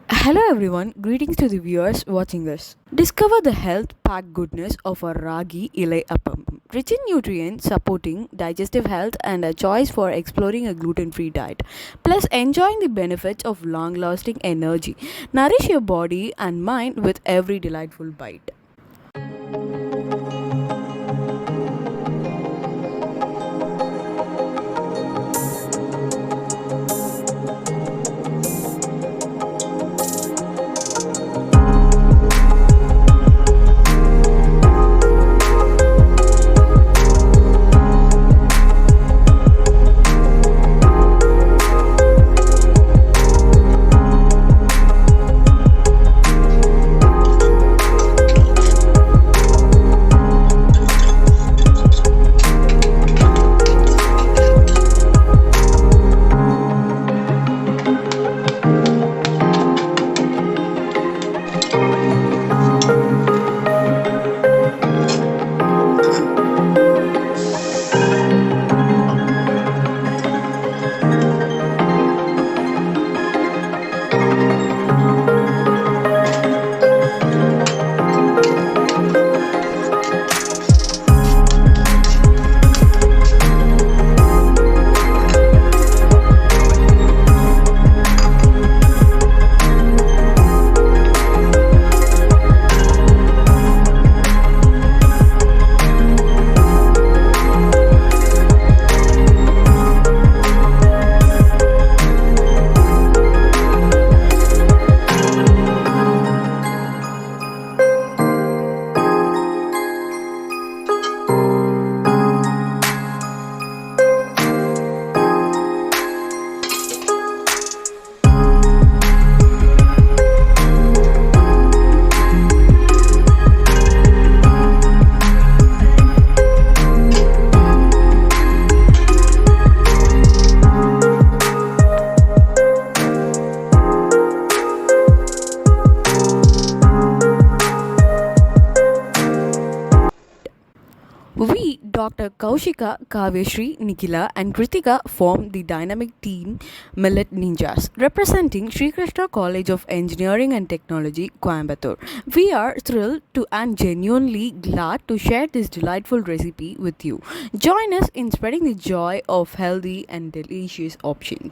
Hello everyone, greetings to the viewers watching this. Discover the health-packed goodness of a Raagi ilai Appam, rich in nutrients, supporting digestive health and a choice for exploring a gluten-free diet. Plus enjoying the benefits of long-lasting energy. Nourish your body and mind with every delightful bite. We, Dr. Kaushika, Kavyashri, Nikhila, and Kritika form the dynamic team Millet Ninjas, representing Sri Krishna College of Engineering and Technology, Coimbatore. We are thrilled to and genuinely glad to share this delightful recipe with you. Join us in spreading the joy of healthy and delicious options.